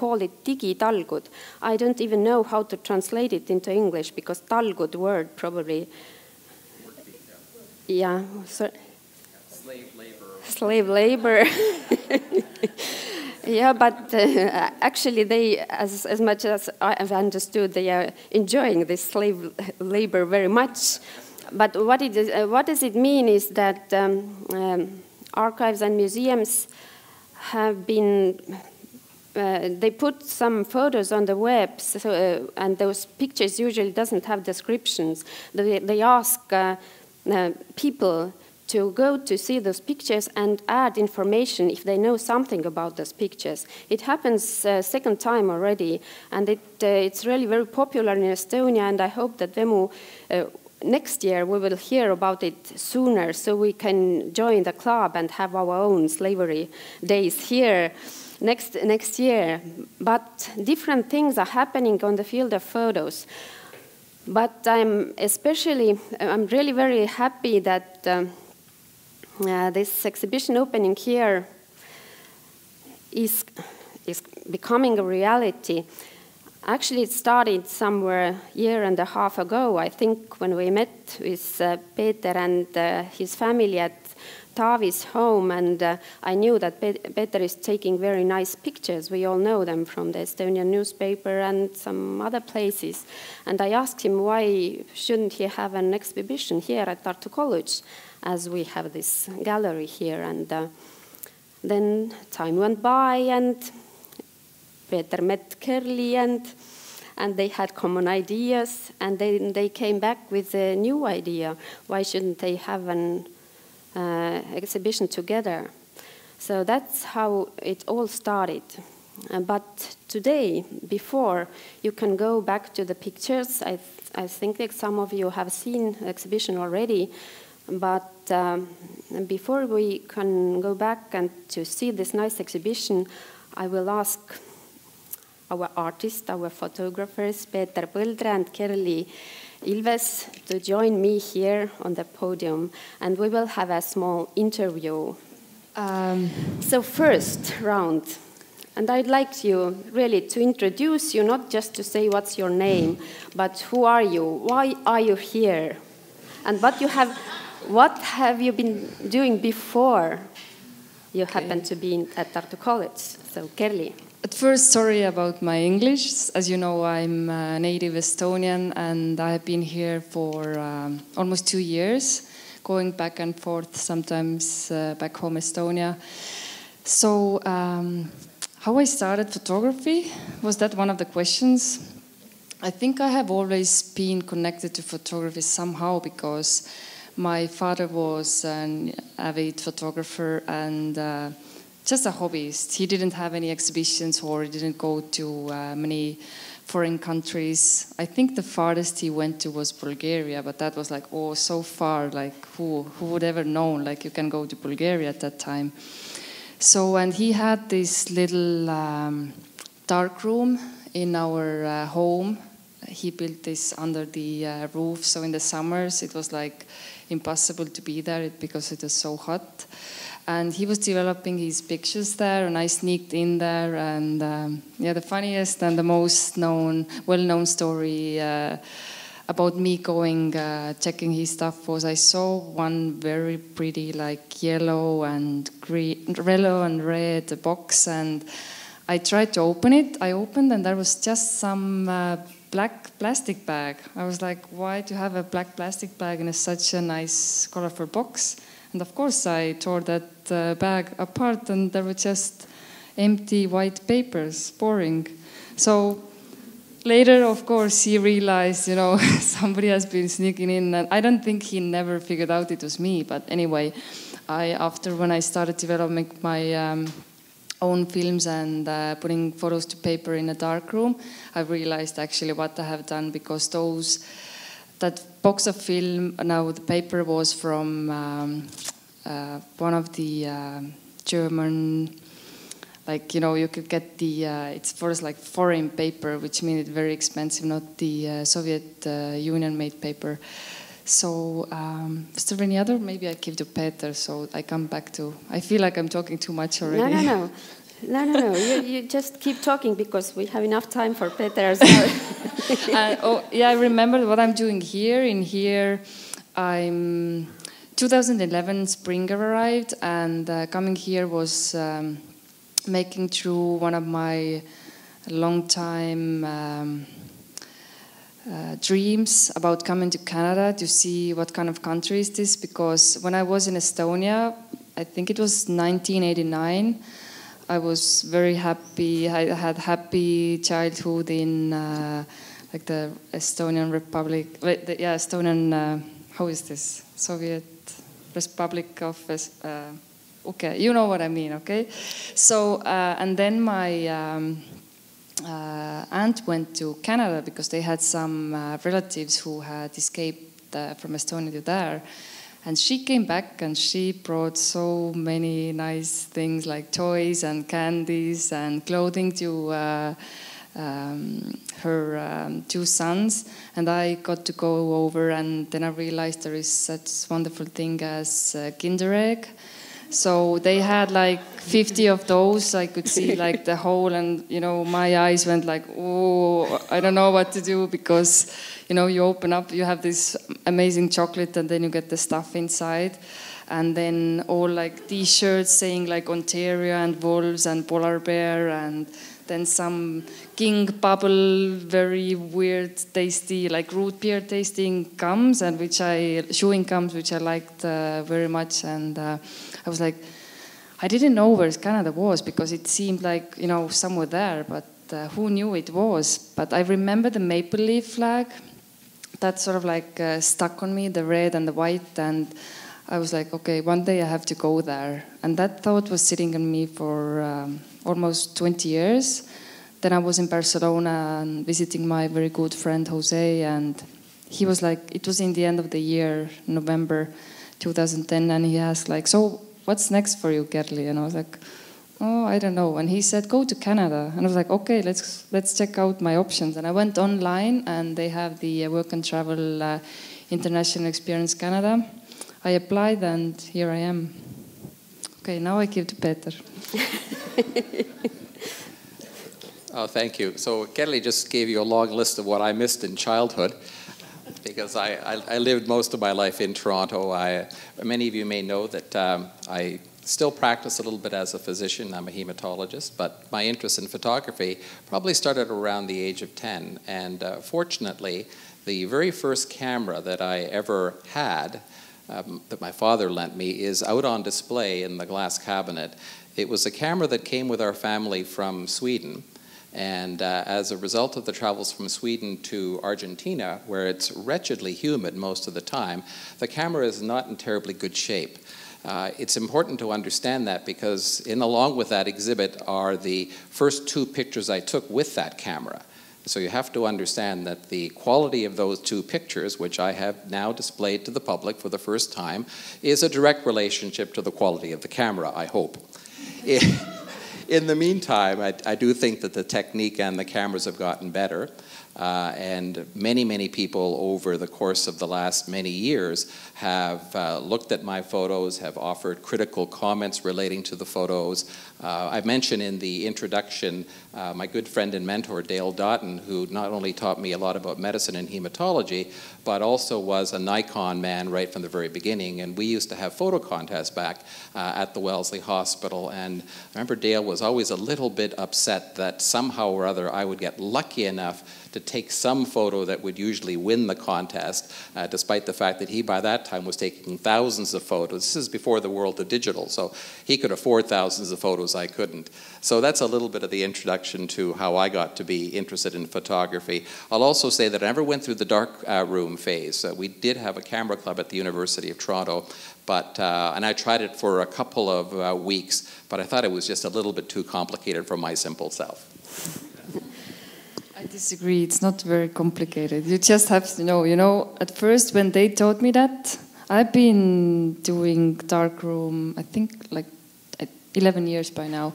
call it digitalgud. I don't even know how to translate it into English because talgud word probably. Yeah. So, slave labor. Slave labor. Yeah, but actually they, as much as I've understood, they are enjoying this slave labor very much. But what does it mean is that archives and museums have been, they put some photos on the web, so, and those pictures usually doesn't have descriptions. They ask people to go to see those pictures and add information if they know something about those pictures. It happens second time already, and it's really very popular in Estonia, and I hope that Vemu next year we will hear about it sooner, so we can join the club and have our own slavery days here next year. But different things are happening on the field of photos. But I'm really very happy that this exhibition opening here is becoming a reality. Actually, it started somewhere a year and a half ago, I think, when we met with Peter and his family at Taavi's home, and I knew that Peter is taking very nice pictures. We all know them from the Estonian newspaper and some other places. And I asked him why shouldn't he have an exhibition here at Tartu College, as we have this gallery here. And then time went by, and Peter met Kerly, and they had common ideas, and then they came back with a new idea. Why shouldn't they have an exhibition together? So that's how it all started. But today, before you can go back to the pictures, I think that some of you have seen the exhibition already. But before we can go back and to see this nice exhibition, I will ask our artists, our photographers, Peeter Põldre and Kerly Ilves, to join me here on the podium, and we will have a small interview. So first round, and I'd like you really to introduce you, not just to say what's your name, but who are you, why are you here, and what have you been doing before you happened to be at Tartu College? So, Kerly. At first, sorry about my English. As you know, I'm a native Estonian, and I have been here for almost 2 years, going back and forth, sometimes back home Estonia. So, how I started photography, was that one of the questions? I think I have always been connected to photography somehow, because my father was an avid photographer and just a hobbyist. He didn't have any exhibitions, or he didn't go to many foreign countries. I think the farthest he went to was Bulgaria, but that was like, oh, so far, like who would ever know, like you can go to Bulgaria at that time. So, and he had this little dark room in our home. He built this under the roof, so in the summers it was like impossible to be there because it was so hot. And he was developing his pictures there, and I sneaked in there. And yeah, the funniest and the most well-known story about me going checking his stuff was I saw one very pretty, like yellow and red box, and I tried to open it. I opened, and there was just some black plastic bag. I was like, why do you have a black plastic bag in such a nice, colorful box? And of course, I tore that bag apart, and there were just empty white papers, boring. So later, of course, he realized, you know, somebody has been sneaking in. And I don't think he never figured out it was me. But anyway, when I started developing my own films and putting photos to paper in a dark room, I realized actually what I have done, because that box of film, now the paper was from one of the German, like, you know, you could get the, it's first like foreign paper, which means it's very expensive, not the Soviet Union made paper. So, is there any other? Maybe I give to Peter, so I come back to, I feel like I'm talking too much already. No. No. You just keep talking because we have enough time for Peter as well. I remember what I'm doing here. In here, 2011 spring arrived, and coming here was making through one of my long time dreams about coming to Canada to see what kind of country is this, because when I was in Estonia, I think it was 1989, I was very happy. I had happy childhood in like the Estonian Republic. Estonian. How is this? Soviet Republic of. Okay, you know what I mean. Okay, so and then my aunt went to Canada because they had some relatives who had escaped from Estonia to there. And she came back and she brought so many nice things like toys and candies and clothing to her two sons. And I got to go over, and then I realized there is such wonderful thing as Kinder Egg. So they had like 50 of those. I could see like the whole, and my eyes went like, oh, I don't know what to do, because you open up, you have this amazing chocolate, and then you get the stuff inside, and then all like T-shirts saying like Ontario and wolves and polar bear, and then some king bubble, very weird, tasty, like root beer tasting gums, and chewing gums, which I liked very much. And I was like, I didn't know where Canada was, because it seemed like, somewhere there, but who knew it was? But I remember the maple leaf flag that sort of like stuck on me, the red and the white, and I was like, okay, one day I have to go there. And that thought was sitting on me for almost 20 years. Then I was in Barcelona and visiting my very good friend Jose, and he was like, it was in the end of the year, November 2010, and he asked like, so what's next for you, Kerly? And I was like, oh, I don't know. And he said, go to Canada. And I was like, okay, let's check out my options. And I went online, and they have the Work and Travel International Experience Canada. I applied, and here I am. Okay, now I give to Peter. Oh, thank you. So Kerly just gave you a long list of what I missed in childhood, because I lived most of my life in Toronto. Many of you may know that I still practice a little bit as a physician. I'm a hematologist, but my interest in photography probably started around the age of 10. And fortunately, the very first camera that I ever had, that my father lent me, is out on display in the glass cabinet. It was a camera that came with our family from Sweden. And as a result of the travels from Sweden to Argentina, where it's wretchedly humid most of the time, the camera is not in terribly good shape. It's important to understand that, because along with that exhibit are the first two pictures I took with that camera. So you have to understand that the quality of those two pictures, which I have now displayed to the public for the first time, is a direct relationship to the quality of the camera, I hope. In the meantime, I do think that the technique and the cameras have gotten better. And many people over the course of the last many years have looked at my photos, have offered critical comments relating to the photos. I mentioned in the introduction my good friend and mentor, Dale Doughton, who not only taught me a lot about medicine and hematology, but also was a Nikon man right from the very beginning. And we used to have photo contests back at the Wellesley Hospital. And I remember Dale was always a little bit upset that somehow or other I would get lucky enough to take some photo that would usually win the contest, despite the fact that he by that time was taking thousands of photos. This is before the world of digital, so he could afford thousands of photos, I couldn't. So that's a little bit of the introduction to how I got to be interested in photography. I'll also say that I never went through the dark room phase. We did have a camera club at the University of Toronto, but and I tried it for a couple of weeks, but I thought it was just a little bit too complicated for my simple self. I disagree. It's not very complicated. You just have to know. At first when they taught me that, I've been doing darkroom, I think like 11 years by now.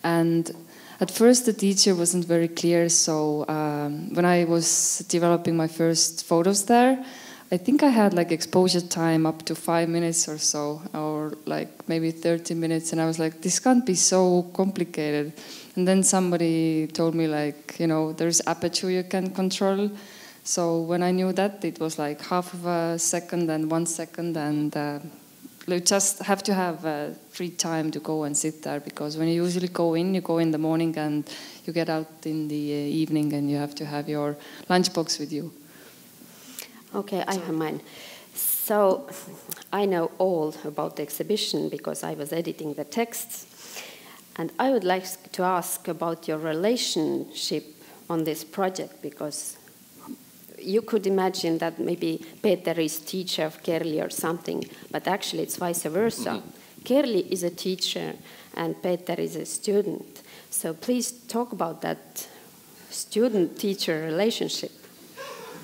And at first the teacher wasn't very clear. So when I was developing my first photos there, I think I had like exposure time up to 5 minutes or so, or like maybe 30 minutes, and I was like, this can't be so complicated. And then somebody told me like, you know, there's aperture you can control. So when I knew that, it was like half of a second and 1 second, and you just have to have free time to go and sit there, because when you usually go in the morning and you get out in the evening, and you have to have your lunchbox with you. Okay, I have mine. So I know all about the exhibition because I was editing the texts. And I would like to ask about your relationship on this project, because you could imagine that maybe Peter is teacher of Kerly or something, but actually it's vice versa. Mm-hmm. Kerly is a teacher and Peter is a student. So please talk about that student-teacher relationship.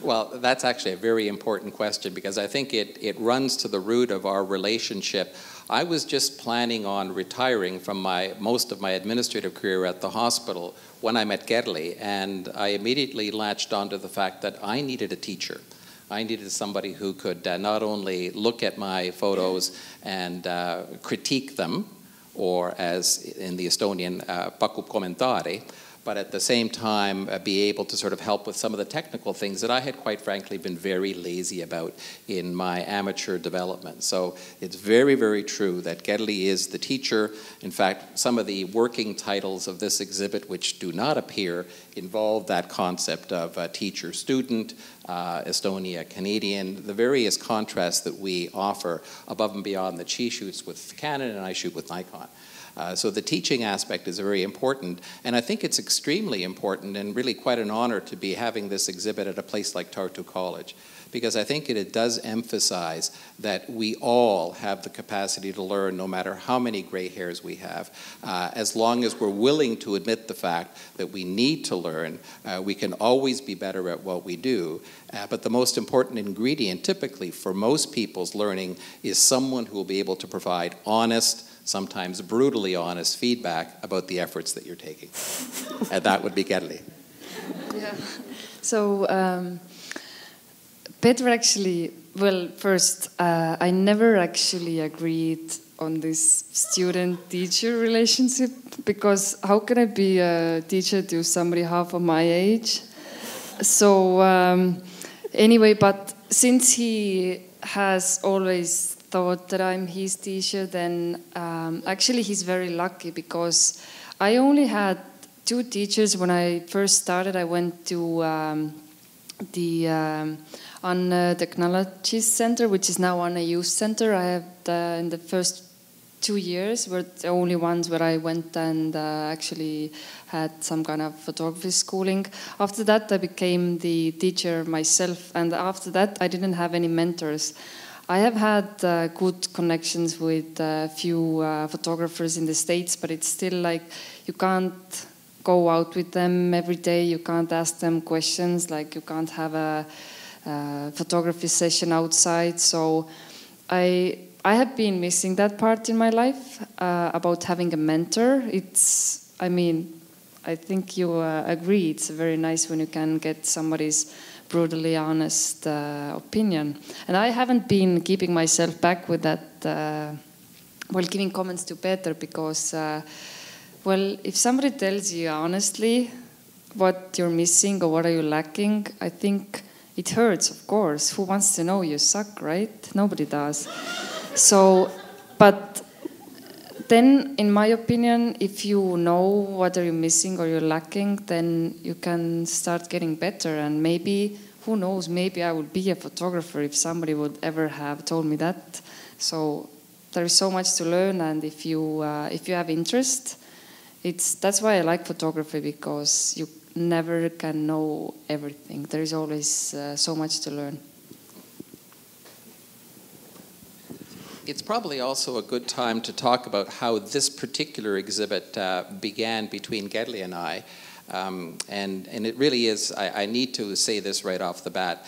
Well, that's actually a very important question, because I think it runs to the root of our relationship. I was just planning on retiring from most of my administrative career at the hospital when I met Kerly, and I immediately latched onto the fact that I needed a teacher. I needed somebody who could not only look at my photos and critique them, or as in the Estonian, pakub kommentaari, but at the same time be able to sort of help with some of the technical things that I had quite frankly been very lazy about in my amateur development. So it's very, very true that Kerly is the teacher. In fact, some of the working titles of this exhibit, which do not appear, involve that concept of teacher-student, Estonia-Canadian, the various contrasts that we offer above and beyond that she shoots with Canon and I shoot with Nikon. So the teaching aspect is very important, and I think it's extremely important and really quite an honor to be having this exhibit at a place like Tartu College, because I think it does emphasize that we all have the capacity to learn no matter how many gray hairs we have. As long as we're willing to admit the fact that we need to learn, we can always be better at what we do. But the most important ingredient typically for most people's learning is someone who will be able to provide honest, sometimes brutally honest feedback about the efforts that you're taking. And that would be Kerly. Yeah. So Peter actually, well, first, I never actually agreed on this student-teacher relationship, because how can I be a teacher to somebody half of my age? So anyway, but since he has always thought that I'm his teacher, then actually he's very lucky, because I only had 2 teachers when I first started. I went to the Technology Center, which is now a youth center. I have in the first 2 years were the only ones where I went and actually had some kind of photography schooling. After that, I became the teacher myself, and after that, I didn't have any mentors. I have had good connections with a few photographers in the States, but it's still like you can't go out with them every day. You can't ask them questions, like you can't have a photography session outside. So I have been missing that part in my life about having a mentor. I think you agree, it's very nice when you can get somebody's brutally honest opinion. And I haven't been keeping myself back with that, giving comments to Peter, because, if somebody tells you honestly what you're missing or what are you lacking, I think it hurts, of course. Who wants to know you suck, right? Nobody does. So, but then, in my opinion, if you know what are you missing or you're lacking, then you can start getting better. And maybe, who knows, maybe I would be a photographer if somebody would ever have told me that. So there is so much to learn, and if you have interest, that's why I like photography, because you never can know everything. There is always so much to learn. It's probably also a good time to talk about how this particular exhibit began between Kerly and I. And it really is, I need to say this right off the bat.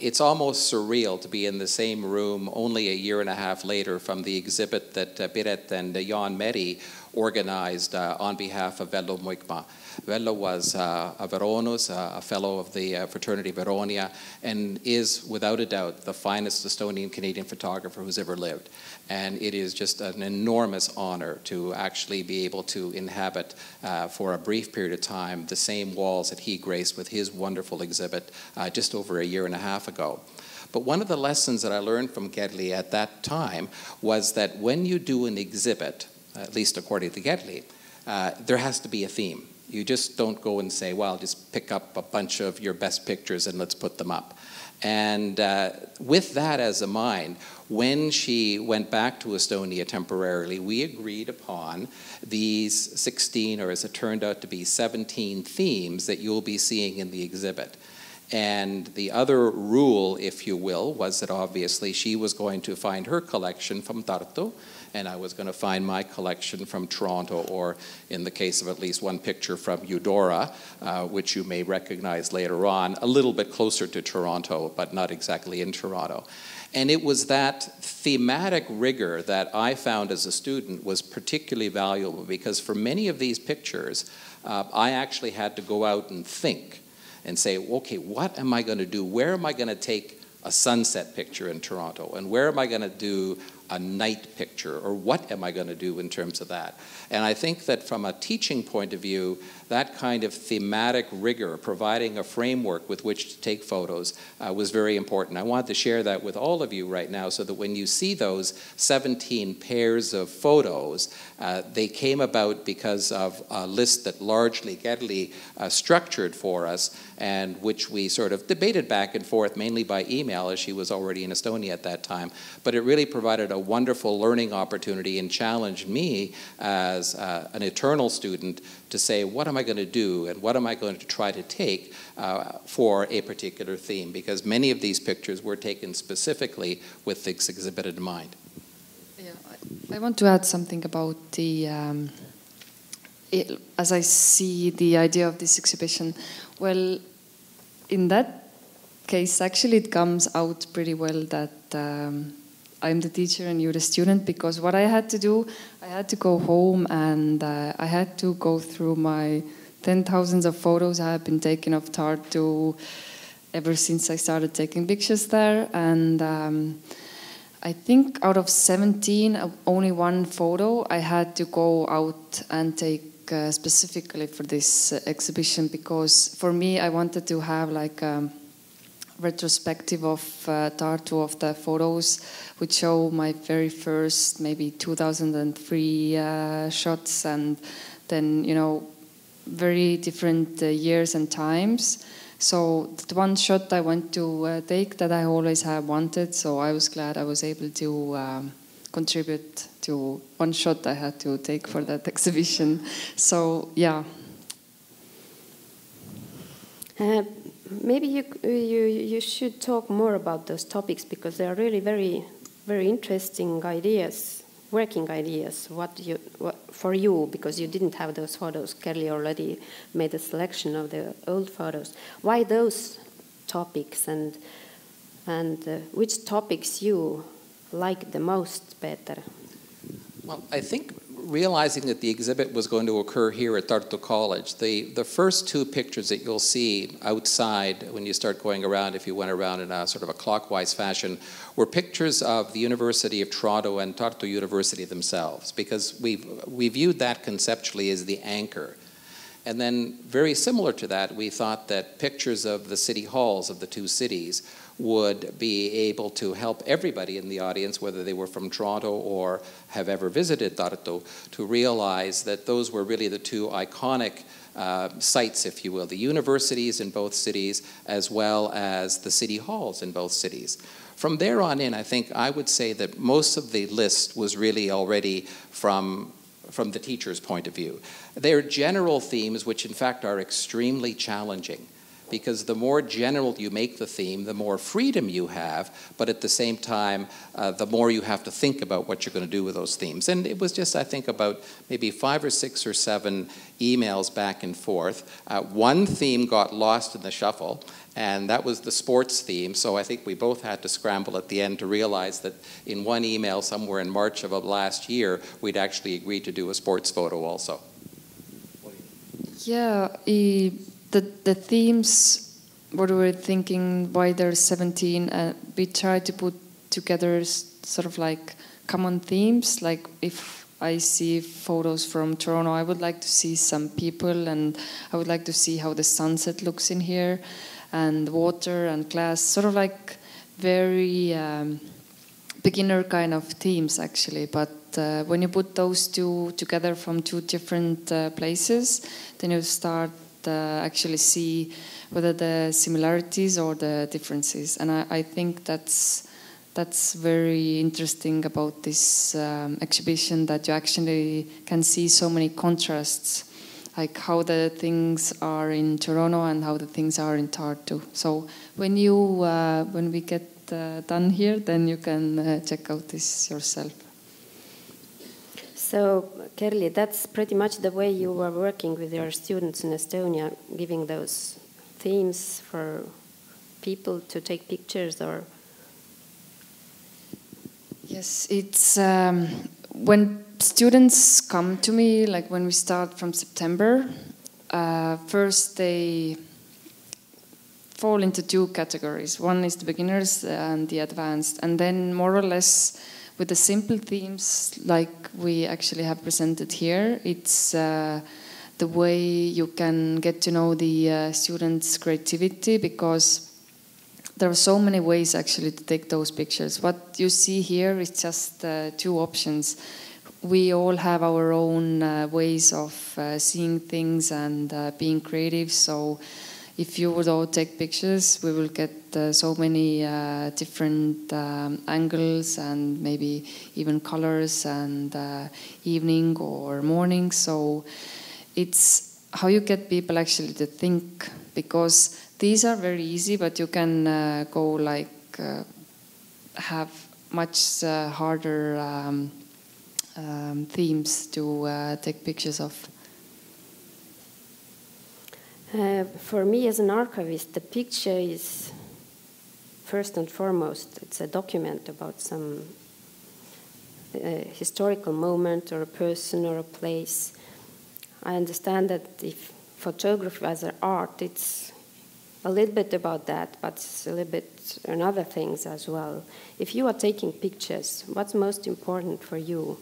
It's almost surreal to be in the same room only a year and a half later from the exhibit that Piret and Jan Meri organized on behalf of Vello Muikma. Vello was a Veronus, a fellow of the fraternity Veronia, and is, without a doubt, the finest Estonian-Canadian photographer who's ever lived. And it is just an enormous honor to actually be able to inhabit, for a brief period of time, the same walls that he graced with his wonderful exhibit just over a year and a half ago. But one of the lessons that I learned from Kerly at that time was that when you do an exhibit, at least according to Kerly, there has to be a theme. You just don't go and say, well, just pick up a bunch of your best pictures and let's put them up. And with that as a mind, when she went back to Estonia temporarily, we agreed upon these 16, or as it turned out to be 17 themes that you'll be seeing in the exhibit. And the other rule, if you will, was that obviously she was going to find her collection from Tartu, and I was going to find my collection from Toronto, or in the case of at least one picture from Eudora, which you may recognize later on, a little bit closer to Toronto, but not exactly in Toronto. And it was that thematic rigor that I found as a student was particularly valuable, because for many of these pictures, I actually had to go out and think and say, okay, what am I going to do? Where am I going to take a sunset picture in Toronto? And where am I going to do a night picture? Or what am I going to do in terms of that? And I think that from a teaching point of view, that kind of thematic rigor, providing a framework with which to take photos, was very important. I wanted to share that with all of you right now, so that when you see those 17 pairs of photos, they came about because of a list that largely Kerly structured for us, and which we sort of debated back and forth, mainly by email, as she was already in Estonia at that time. But it really provided a wonderful learning opportunity and challenged me as an eternal student to say, what am I going to do, and what am I going to try to take for a particular theme? Because many of these pictures were taken specifically with this exhibit in mind. Yeah, I want to add something about the, as I see the idea of this exhibition. Well, in that case, actually it comes out pretty well that I'm the teacher and you're the student, because what I had to do, I had to go home and I had to go through my 10,000s of photos I have been taking of Tartu ever since I started taking pictures there. And I think out of 17, only one photo I had to go out and take specifically for this exhibition, because for me I wanted to have like retrospective of Tartu, of the photos, which show my very first maybe 2003 shots, and then, you know, very different years and times. So the one shot I went to take that I always have wanted, so I was glad I was able to contribute to one shot I had to take for that exhibition. So yeah. Maybe you should talk more about those topics, because they are really very, very interesting ideas, working ideas. What for you, because you didn't have those photos. Kerly already made a selection of the old photos. Why those topics, and which topics you like the most, Peter? Well, I think realizing that the exhibit was going to occur here at Tartu College, the first two pictures that you'll see outside when you start going around, if you went around in a sort of a clockwise fashion, were pictures of the University of Toronto and Tartu University themselves, because we viewed that conceptually as the anchor. And then very similar to that, we thought that pictures of the city halls of the two cities would be able to help everybody in the audience, whether they were from Toronto or have ever visited Tartu, to realize that those were really the two iconic sites, if you will, the universities in both cities, as well as the city halls in both cities. From there on in, I think I would say that most of the list was really already from the teacher's point of view. They're general themes, which in fact are extremely challenging, because the more general you make the theme, the more freedom you have, but at the same time, the more you have to think about what you're going to do with those themes. And it was just, I think, about maybe 5 or 6 or 7 emails back and forth. One theme got lost in the shuffle, and that was the sports theme, so I think we both had to scramble at the end to realize that in one email somewhere in March of last year, we'd actually agreed to do a sports photo also. Yeah, the themes, what we were thinking, why there's 17, we tried to put together sort of like common themes, like if I see photos from Toronto, I would like to see some people, and I would like to see how the sunset looks in here, and water and glass, sort of like very beginner kind of themes actually. But when you put those two together from 2 different places, then you start actually see whether the similarities or the differences. And I think that's very interesting about this exhibition, that you actually can see so many contrasts, like how the things are in Toronto and how the things are in Tartu. So when we get done here, then you can check out this yourself. So, Kerly, that's pretty much the way you were working with your students in Estonia, giving those themes for people to take pictures, or? Yes, it's when students come to me, like when we start from September, first they fall into 2 categories. One is the beginners and the advanced, and then more or less with the simple themes like we actually have presented here, it's the way you can get to know the students' creativity, because there are so many ways actually to take those pictures. What you see here is just 2 options. We all have our own ways of seeing things and being creative. So if you would all take pictures, we will get so many different angles and maybe even colors and evening or morning. So it's how you get people actually to think, because these are very easy, but you can go like have much harder themes to take pictures of. For me as an archivist, the picture is first and foremost, it's a document about some historical moment or a person or a place. I understand that if photography as an art, it's a little bit about that, but it's a little bit on other things as well. If you are taking pictures, what's most important for you?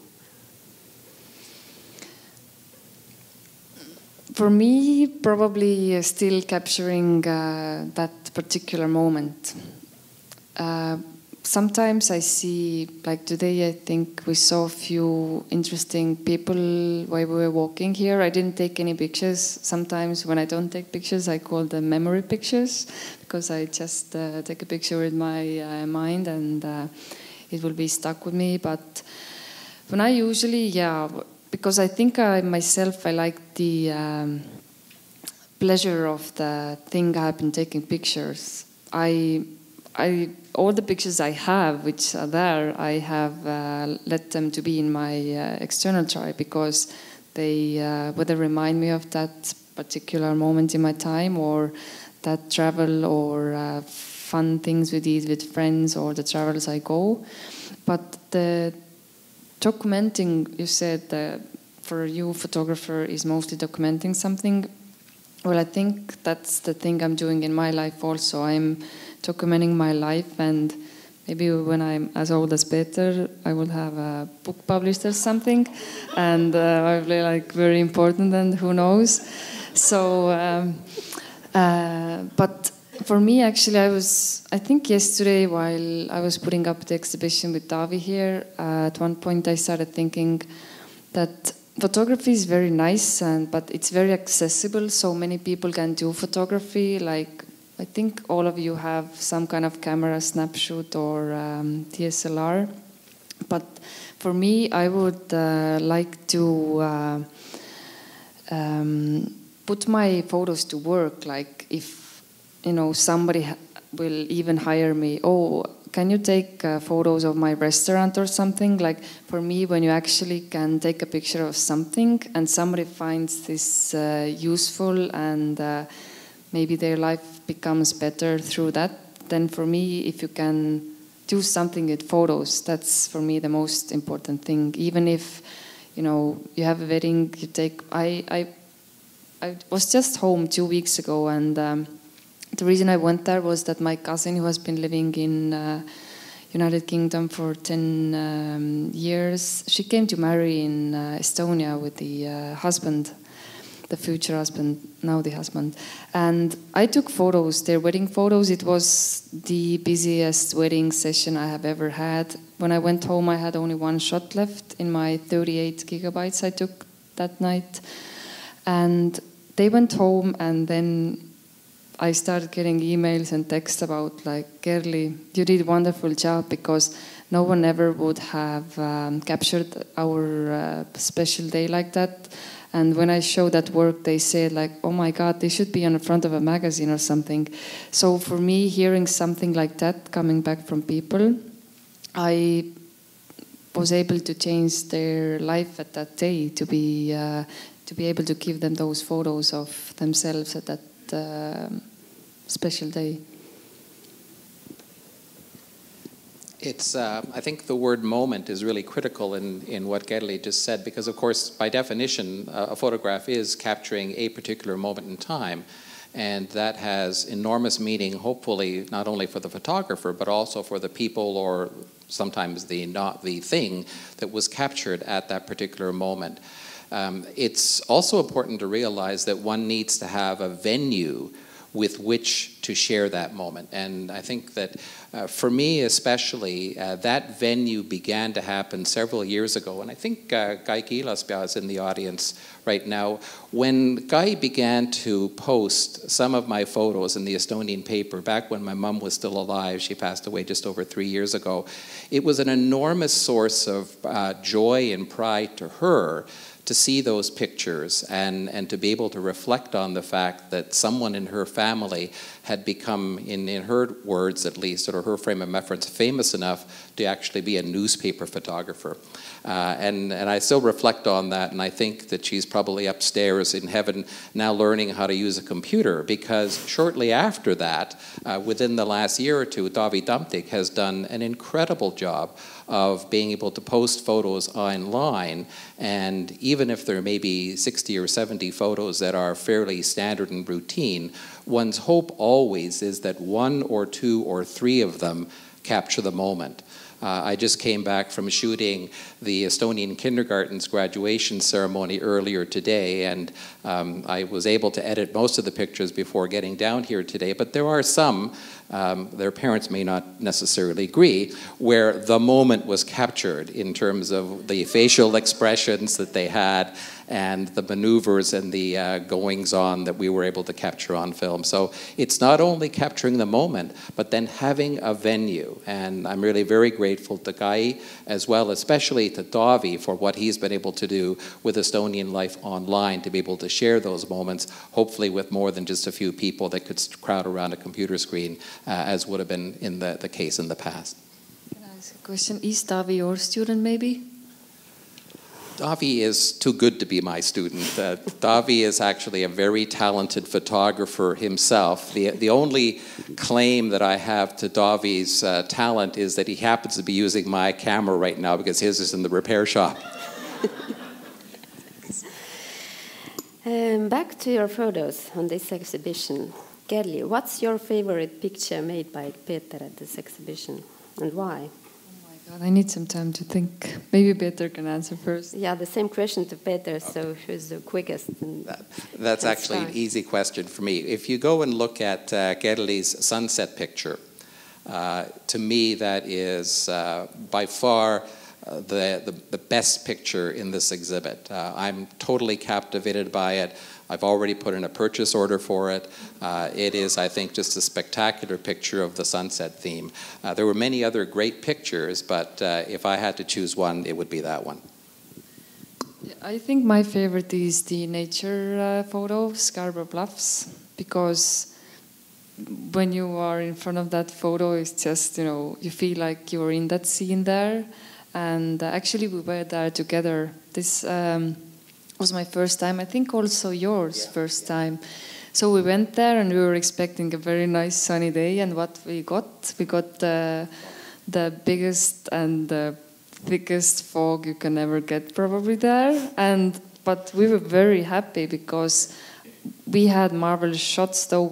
For me, probably still capturing that particular moment. Sometimes I see, like today, I think we saw a few interesting people while we were walking here. I didn't take any pictures. Sometimes when I don't take pictures, I call them memory pictures, because I just take a picture with my mind and it will be stuck with me. But when I usually, because I think I like the pleasure of the thing I have been taking pictures. All the pictures I have, which are there, I have let them to be in my external tray, because they whether remind me of that particular moment in my time, or that travel, or fun things we did with friends, or the travels I go. But the documenting, you said, for you, photographer is mostly documenting something. Well, I think that's the thing I'm doing in my life also. I'm documenting my life, and maybe when I'm as old as Peter, I will have a book published or something, and I'll be like very important, and who knows. So, but for me, actually, I think yesterday while I was putting up the exhibition with Davi here, at one point I started thinking that photography is very nice, but it's very accessible. So many people can do photography. Like, I think all of you have some kind of camera, snapshot, or DSLR. But for me, I would like to put my photos to work. Like, if somebody will even hire me. Oh, can you take photos of my restaurant or something? Like for me, when you actually can take a picture of something and somebody finds this useful and maybe their life becomes better through that, then for me, if you can do something with photos, that's for me the most important thing. Even if, you have a wedding, you take... I was just home 2 weeks ago, and the reason I went there was that my cousin, who has been living in United Kingdom for 10 years, she came to marry in Estonia with the husband, the future husband, now the husband. And I took photos, their wedding photos. It was the busiest wedding session I have ever had. When I went home, I had only one shot left in my 38 gigabytes I took that night. And they went home, and then I started getting emails and texts about like, Kerly, you did a wonderful job, because no one ever would have captured our special day like that. And when I showed that work, they said like, oh my God, they should be on the front of a magazine or something. So for me, hearing something like that coming back from people, I was able to change their life at that day, to be able to give them those photos of themselves at that special day. It's, I think the word moment is really critical in what Kerly just said, because of course, by definition, a photograph is capturing a particular moment in time. And that has enormous meaning, hopefully, not only for the photographer, but also for the people, or sometimes not the thing that was captured at that particular moment. It's also important to realize that one needs to have a venue with which to share that moment. And I think that for me especially, that venue began to happen several years ago. And I think Guy Kiilaspea is in the audience right now. When Guy began to post some of my photos in the Estonian paper, back when my mom was still alive, she passed away just over 3 years ago, it was an enormous source of joy and pride to her to see those pictures and to be able to reflect on the fact that someone in her family had become, in her words at least, or her frame of reference, famous enough to actually be a newspaper photographer. And I still reflect on that, and I think that she's probably upstairs in heaven now learning how to use a computer, because shortly after that, within the last year or two, Davi Damtik has done an incredible job of being able to post photos online, and even if there may be 60 or 70 photos that are fairly standard and routine, one's hope always is that 1 or 2 or 3 of them capture the moment. I just came back from shooting the Estonian kindergarten's graduation ceremony earlier today, and I was able to edit most of the pictures before getting down here today, but there are some, their parents may not necessarily agree, where the moment was captured in terms of the facial expressions that they had and the maneuvers and the goings-on that we were able to capture on film. So it's not only capturing the moment, but then having a venue. And I'm really very grateful to Guy, as well, especially to Davi, for what he's been able to do with Estonian Life Online, to be able to share those moments, hopefully with more than just a few people that could crowd around a computer screen, as would have been in the case in the past. Can I ask a question? Is Davi your student, maybe? Davi is too good to be my student. Davi is actually a very talented photographer himself. The only claim that I have to Davi's talent is that he happens to be using my camera right now, because his is in the repair shop. Back to your photos on this exhibition. Kerly, what's your favorite picture made by Peter at this exhibition, and why? God, I need some time to think. Maybe Peter can answer first. Yeah, the same question to Peter, so who's the quickest? That's actually an easy question for me. If you go and look at Kerly's sunset picture, to me that is by far the best picture in this exhibit. I'm totally captivated by it. I've already put in a purchase order for it. It is, I think, just a spectacular picture of the sunset theme. There were many other great pictures, but if I had to choose one, it would be that one. I think my favorite is the nature photo, Scarborough Bluffs, because when you are in front of that photo, it's just, you feel like you're in that scene there. And actually we were there together. This was my first time, I think also yours first time. So we went there and we were expecting a very nice sunny day, and what we got the biggest and the thickest fog you can ever get probably there. But we were very happy because we had marvelous shots, though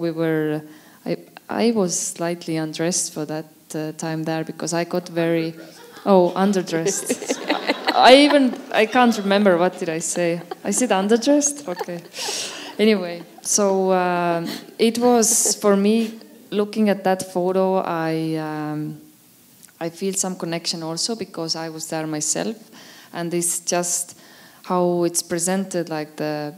I was slightly undressed for that time there because I got very underdressed. I can't remember, what did I say? I said underdressed? Okay. Anyway, so it was, for me, looking at that photo, I feel some connection also because I was there myself, and it's just how it's presented, like the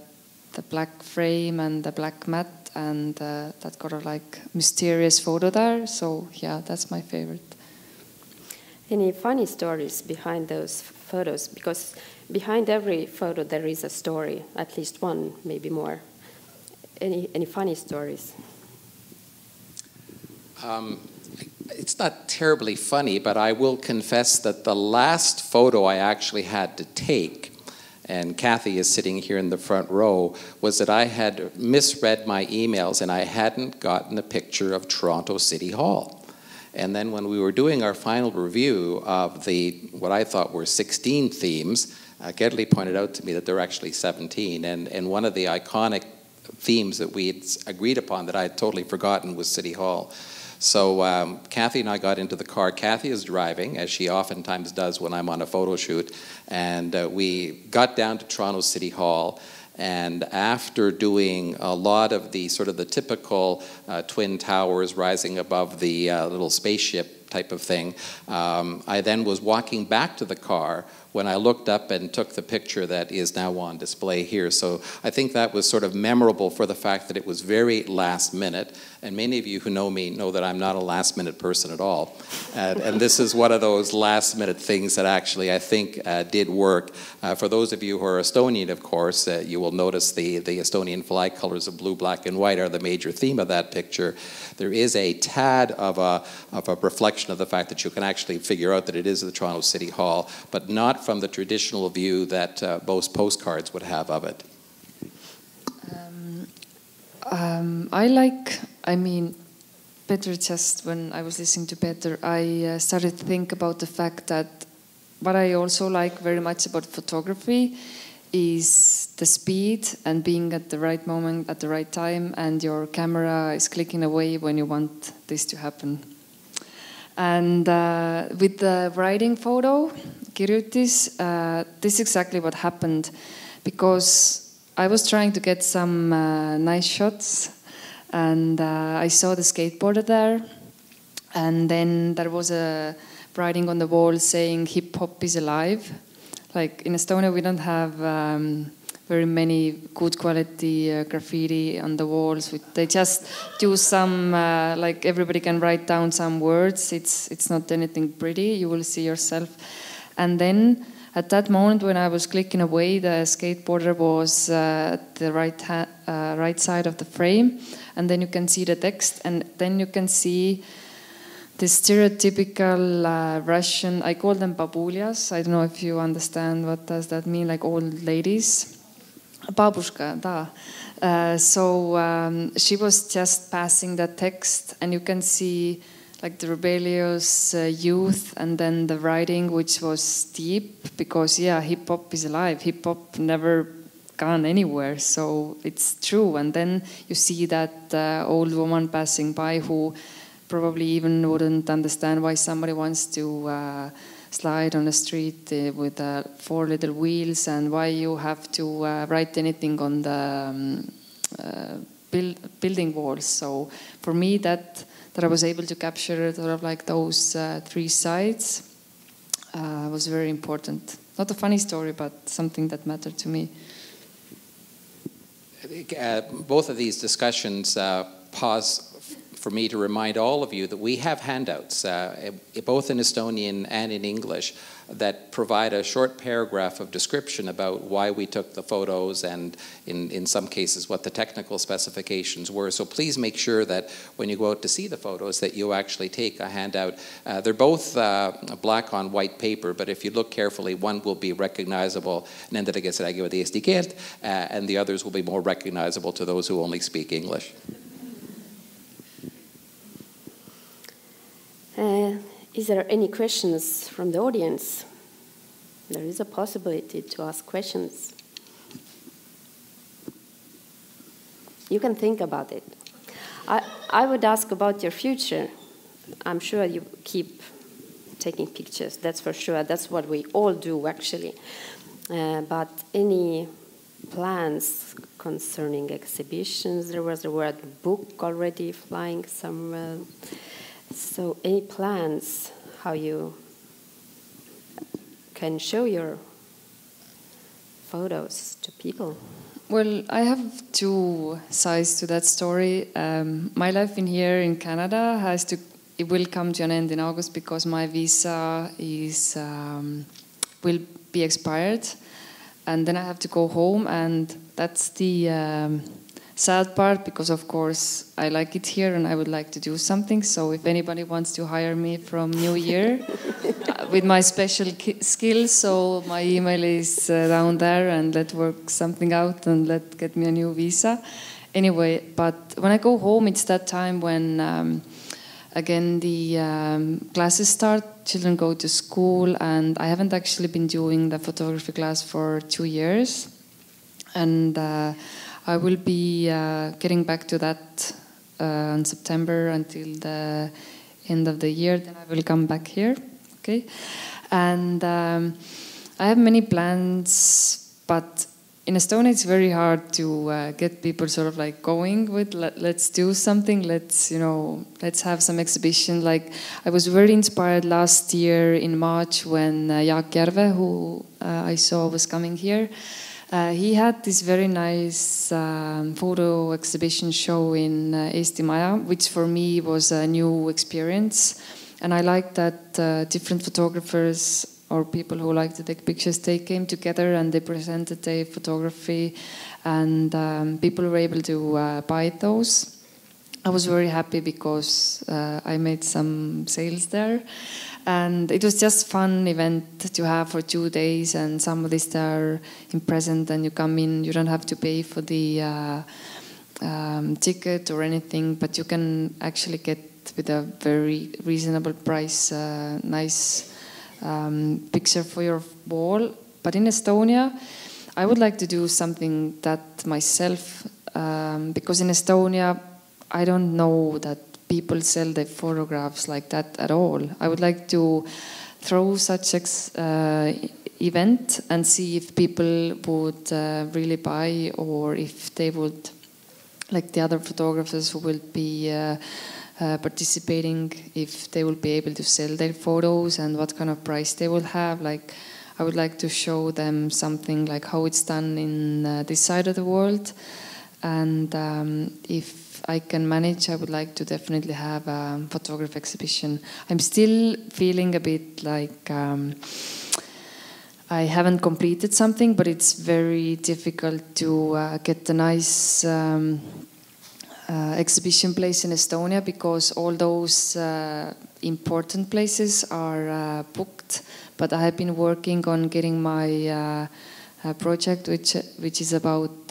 black frame and the black mat, and that got a like mysterious photo there. So yeah, that's my favorite. Any funny stories behind those photos? Because behind every photo there is a story, at least one, maybe more. Any funny stories? It's not terribly funny, but I will confess that the last photo I actually had to take, and Kathy is sitting here in the front row, was that I had misread my emails and I hadn't gotten a picture of Toronto City Hall. And then when we were doing our final review of what I thought were 16 themes, Kerly pointed out to me that there were actually 17, and one of the iconic themes that we had agreed upon that I had totally forgotten was City Hall. So Kathy and I got into the car. Kathy is driving, as she oftentimes does when I'm on a photo shoot, and we got down to Toronto City Hall. And after doing a lot of the sort of the typical twin towers rising above the little spaceship type of thing, I then was walking back to the car when I looked up and took the picture that is now on display here. So I think that was sort of memorable for the fact that it was very last minute. And many of you who know me know that I'm not a last minute person at all. And this is one of those last minute things that actually I think did work. For those of you who are Estonian, of course, you will notice the Estonian flag colors of blue, black, and white are the major theme of that picture. There is a tad of a reflection of the fact that you can actually figure out that it is the Toronto City Hall, but not from the traditional view that most postcards would have of it. Peter, just when I was listening to Peter, I started to think about the fact that what I also like very much about photography is the speed and being at the right moment at the right time, and your camera is clicking away when you want this to happen. And with the writing photo, Kirjutis, this is exactly what happened, because I was trying to get some nice shots, and I saw the skateboarder there, and then there was a writing on the wall saying hip hop is alive. Like in Estonia, we don't have very many good quality graffiti on the walls. They just do some, like everybody can write down some words. It's not anything pretty, you will see yourself. And then at that moment when I was clicking away, the skateboarder was at the right side of the frame. And then you can see the text, and then you can see the stereotypical Russian, I call them babulias. I don't know if you understand what does that mean, like old ladies. Babushka, da. So she was just passing the text, and you can see like the rebellious youth, and then the writing, which was deep, because yeah, hip hop is alive. Hip hop never gone anywhere, so it's true. And then you see that old woman passing by who probably even wouldn't understand why somebody wants to slide on the street with 4 little wheels, and why you have to write anything on the building walls. So for me, that I was able to capture sort of like those 3 sides was very important. Not a funny story, but something that mattered to me. Both of these discussions pause for me to remind all of you that we have handouts, both in Estonian and in English, that provide a short paragraph of description about why we took the photos and in some cases what the technical specifications were. So please make sure that when you go out to see the photos that you actually take a handout. They're both black on white paper, but if you look carefully, one will be recognizable and the others will be more recognizable to those who only speak English. Is there any questions from the audience? There is a possibility to ask questions. You can think about it. I would ask about your future. I'm sure you keep taking pictures, that's for sure. That's what we all do, actually. But any plans concerning exhibitions? There was the word book already flying somewhere. So any plans how you can show your photos to people? Well, I have two sides to that story. My life in here in Canada it will come to an end in August because my visa will be expired, and then I have to go home, and that's the sad part because of course I like it here and I would like to do something. So if anybody wants to hire me from New Year with my special skills, so my email is down there, and let's work something out and let's get me a new visa. Anyway, but when I go home, it's that time when again the classes start, children go to school, and I haven't actually been doing the photography class for 2 years, and I will be getting back to that in September until the end of the year. Then I will come back here, okay? And I have many plans, but in Estonia it's very hard to get people sort of like going with let's do something, let's have some exhibition. Like I was very inspired last year in March when Jaak Järve, who I saw was coming here. He had this very nice photo exhibition show in Eesti Maja, which for me was a new experience. And I liked that different photographers or people who like to take pictures, they came together and they presented their photography, and people were able to buy those. I was very happy because I made some sales there. And it was just fun event to have for 2 days, and somebody's there in present, and you come in, you don't have to pay for the ticket or anything, but you can actually get with a very reasonable price nice picture for your wall. But in Estonia, I would like to do something that myself, because in Estonia, I don't know that people sell their photographs like that at all. I would like to throw such event and see if people would really buy, or if they would, like the other photographers who will be participating, if they will be able to sell their photos and what kind of price they will have. Like I would like to show them something like how it's done in this side of the world. And if I can manage, I would like to definitely have a photography exhibition. I'm still feeling a bit like I haven't completed something, but it's very difficult to get a nice exhibition place in Estonia, because all those important places are booked. But I have been working on getting my project, which is about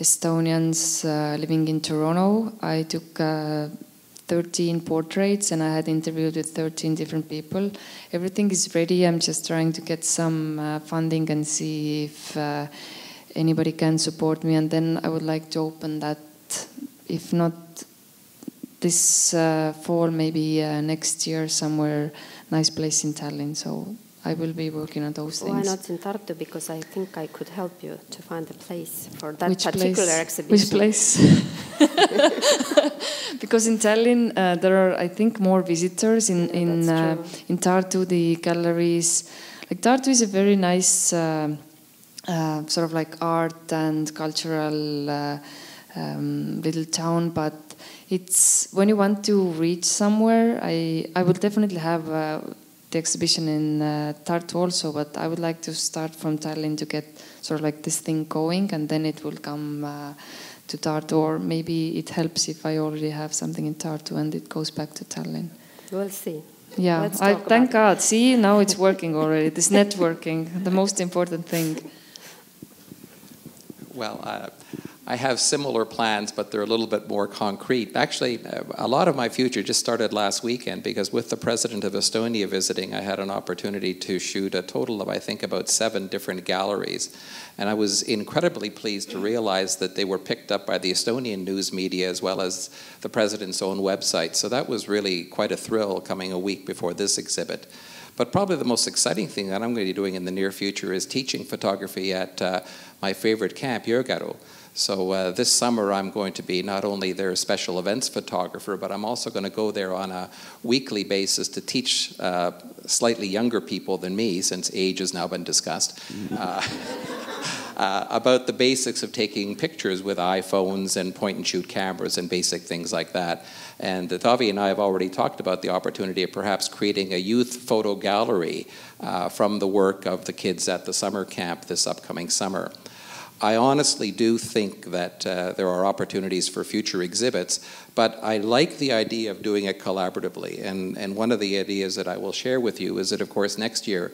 Estonians living in Toronto. I took 13 portraits and I had interviewed with 13 different people. Everything is ready. I'm just trying to get some funding and see if anybody can support me. And then I would like to open that, if not this fall, maybe next year, somewhere nice place in Tallinn. So I will be working on those things. Why not in Tartu? Because I think I could help you to find a place for that exhibition. Which place? Because in Tallinn there are, I think, more visitors. In Tartu, the galleries, like Tartu is a very nice sort of like art and cultural little town, but it's when you want to reach somewhere. I would definitely have the exhibition in Tartu also, but I would like to start from Tallinn to get sort of like this thing going, and then it will come to Tartu, or maybe it helps if I already have something in Tartu and it goes back to Tallinn. We'll see. Yeah, thank God. See, now it's working already. This networking, the most important thing. Well, I have similar plans, but they're a little bit more concrete. Actually, a lot of my future just started last weekend, because with the president of Estonia visiting, I had an opportunity to shoot a total of, I think, about 7 different galleries. And I was incredibly pleased to realize that they were picked up by the Estonian news media as well as the president's own website. So that was really quite a thrill, coming a week before this exhibit. But probably the most exciting thing that I'm going to be doing in the near future is teaching photography at my favorite camp, Jõgäru. So this summer I'm going to be not only their special events photographer, but I'm also going to go there on a weekly basis to teach slightly younger people than me, since age has now been discussed, about the basics of taking pictures with iPhones and point-and-shoot cameras and basic things like that. And Tavi and I have already talked about the opportunity of perhaps creating a youth photo gallery from the work of the kids at the summer camp this upcoming summer. I honestly do think that there are opportunities for future exhibits, but I like the idea of doing it collaboratively. And one of the ideas that I will share with you is that, of course, next year,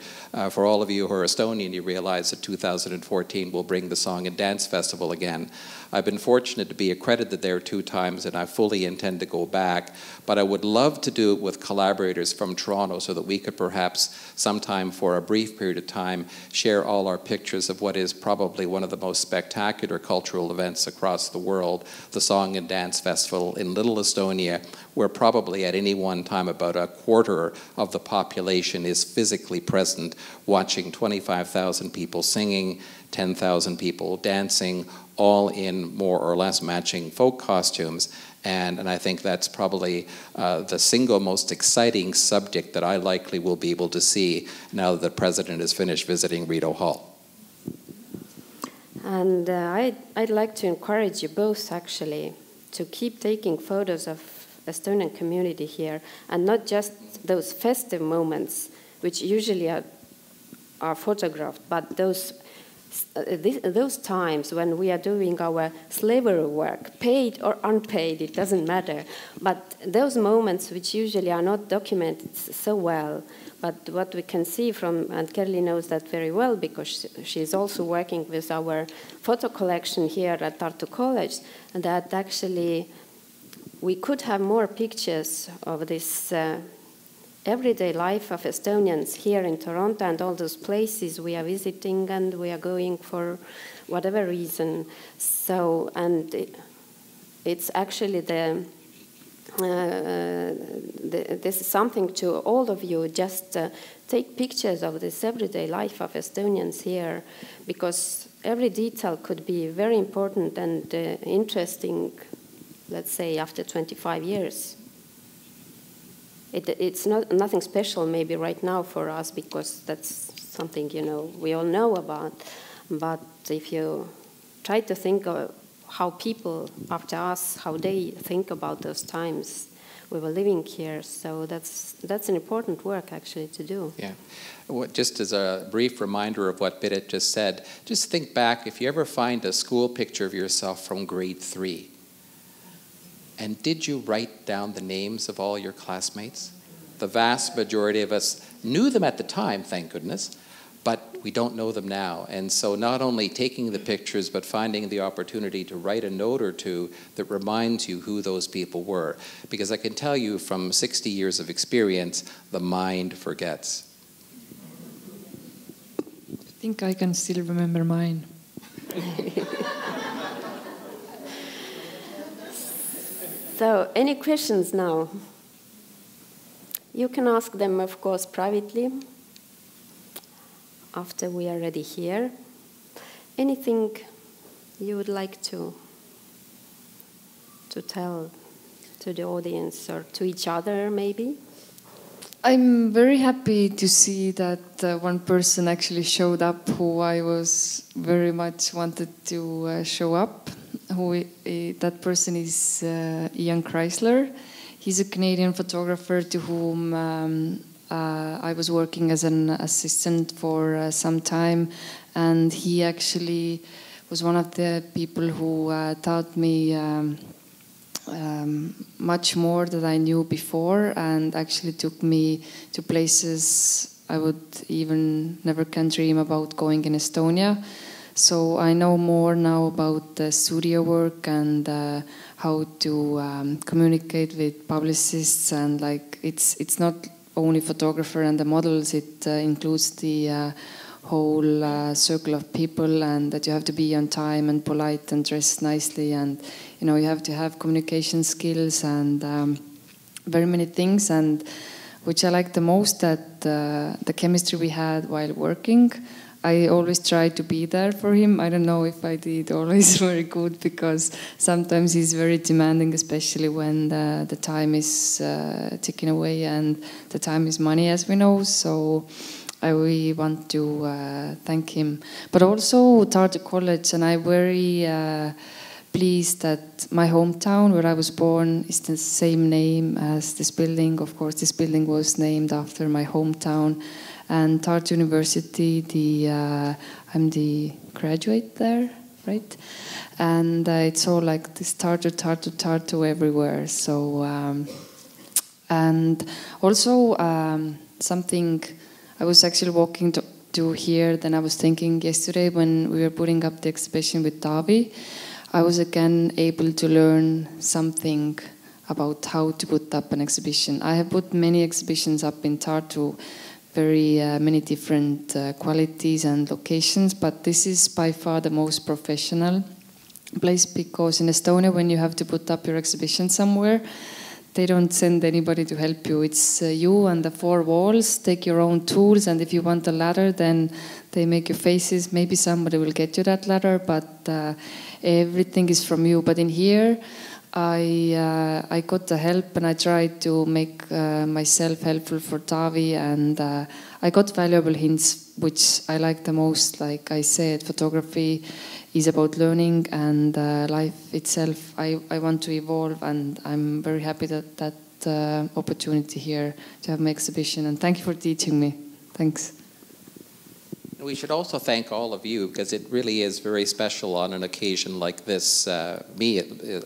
for all of you who are Estonian, you realize that 2014 will bring the Song and Dance Festival again. I've been fortunate to be accredited there 2 times, and I fully intend to go back. But I would love to do it with collaborators from Toronto, so that we could perhaps sometime for a brief period of time share all our pictures of what is probably one of the most spectacular cultural events across the world, the Song and Dance Festival in Little Estonia, where probably at any one time about a quarter of the population is physically present, watching 25,000 people singing, 10,000 people dancing, all in more or less matching folk costumes. And I think that's probably the single most exciting subject that I likely will be able to see now that the president has finished visiting Rideau Hall. And I'd like to encourage you both, actually, to keep taking photos of Estonian community here, and not just those festive moments, which usually are photographed, but those times when we are doing our slavery work, paid or unpaid, it doesn't matter. But those moments which usually are not documented so well, but what we can see from, and Kerly knows that very well because she is also working with our photo collection here at Tartu College, and that actually we could have more pictures of this everyday life of Estonians here in Toronto and all those places we are visiting and we are going for whatever reason. So, and it's actually this is something to all of you, just take pictures of this everyday life of Estonians here, because every detail could be very important and interesting, let's say, after 25 years. It's nothing special maybe right now for us, because that's something, we all know about. But if you try to think of how people after us, how they think about those times we were living here, so that's an important work actually to do. Yeah. Well, just as a brief reminder of what Birgit just said, just think back, if you ever find a school picture of yourself from grade 3, and did you write down the names of all your classmates? The vast majority of us knew them at the time, thank goodness, but we don't know them now. And so not only taking the pictures, but finding the opportunity to write a note or two that reminds you who those people were. Because I can tell you from 60 years of experience, the mind forgets. I think I can still remember mine. So, any questions now? You can ask them, of course, privately after we are ready here. Anything you would like to tell to the audience or to each other, maybe? I'm very happy to see that one person actually showed up who I was very much wanted to show up. that person is Ian Chrysler. He's a Canadian photographer to whom I was working as an assistant for some time, and he actually was one of the people who taught me much more than I knew before, and actually took me to places I would even never can dream about going in Estonia. So I know more now about the studio work and how to communicate with publicists, and like it's not only photographer and the models, it includes the whole circle of people, and that you have to be on time and polite and dress nicely, and you know you have to have communication skills and very many things, and which I like the most, that the chemistry we had while working. I always try to be there for him. I don't know if I did always very good, because sometimes he's very demanding, especially when the time is ticking away, and the time is money, as we know. So I really want to thank him. But also Tartu College, and I'm very pleased that my hometown, where I was born, is the same name as this building. Of course, this building was named after my hometown. And Tartu University, I'm the graduate there, right? And it's all like this Tartu everywhere. So, and also something, I was actually walking to here, then I was thinking yesterday when we were putting up the exhibition with Taavi, I was again able to learn something about how to put up an exhibition. I have put many exhibitions up in Tartu, very many different qualities and locations, but this is by far the most professional place, because in Estonia, when you have to put up your exhibition somewhere, they don't send anybody to help you. It's you and the four walls, take your own tools, and if you want a ladder, then they make your faces. Maybe somebody will get you that ladder, but everything is from you. But in here, I got the help, and I tried to make myself helpful for Taavi, and I got valuable hints, which I like the most. Like I said, photography is about learning, and life itself, I want to evolve, and I'm very happy that opportunity here to have my exhibition, and thank you for teaching me. Thanks. We should also thank all of you, because it really is very special on an occasion like this, me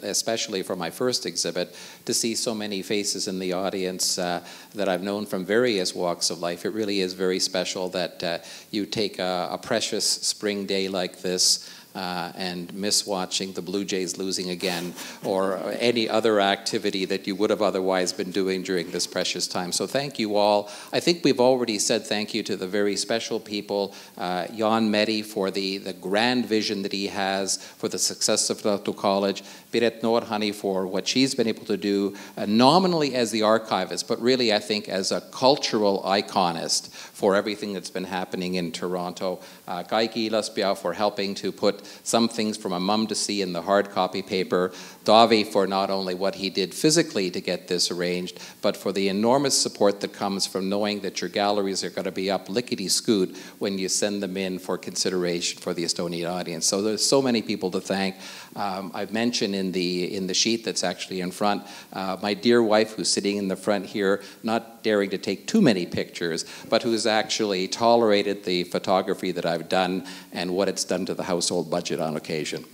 especially for my first exhibit, to see so many faces in the audience that I've known from various walks of life. It really is very special that you take a precious spring day like this and miss watching the Blue Jays losing again, or any other activity that you would have otherwise been doing during this precious time. So thank you all. I think we've already said thank you to the very special people, Jaan Meri for the grand vision that he has for the success of Tartu College, Piret Norhani for what she's been able to do, nominally as the archivist, but really I think as a cultural iconist for everything that's been happening in Toronto. Kerly Ilves for helping to put some things from a mum to see in the hard copy paper. Taavi for not only what he did physically to get this arranged, but for the enormous support that comes from knowing that your galleries are going to be up lickety-scoot when you send them in for consideration for the Estonian audience. So there's so many people to thank. I've mentioned in the sheet that's actually in front, my dear wife who's sitting in the front here, not daring to take too many pictures, but who's actually tolerated the photography that I've done and what it's done to the household budget on occasion.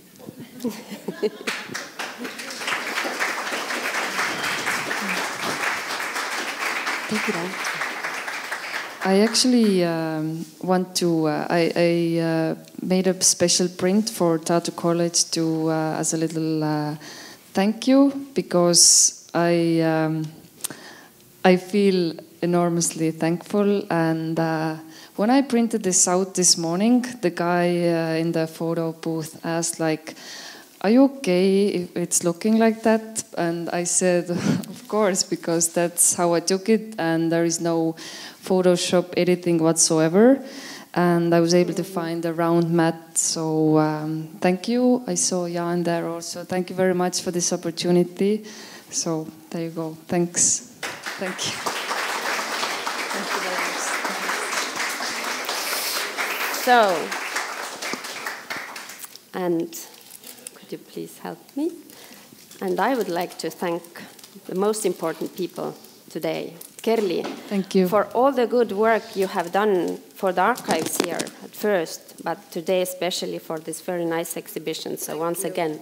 Take it on. I actually want to, I made a special print for Tartu College to, as a little thank you, because I feel enormously thankful. And when I printed this out this morning, the guy in the photo booth asked, like, are you okay if it's looking like that? And I said, of course, because that's how I took it, and there is no Photoshop editing whatsoever. And I was able to find a round mat, so thank you. I saw Jaan there also. Thank you very much for this opportunity. So there you go. Thanks. Thank you. Thank you very much. So, and could you please help me? And I would like to thank the most important people today. Kerly, thank you for all the good work you have done for the archives here at first, but today especially for this very nice exhibition. So once again,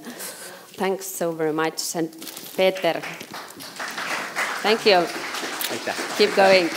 thanks so very much. And Peter, thank you. Keep going.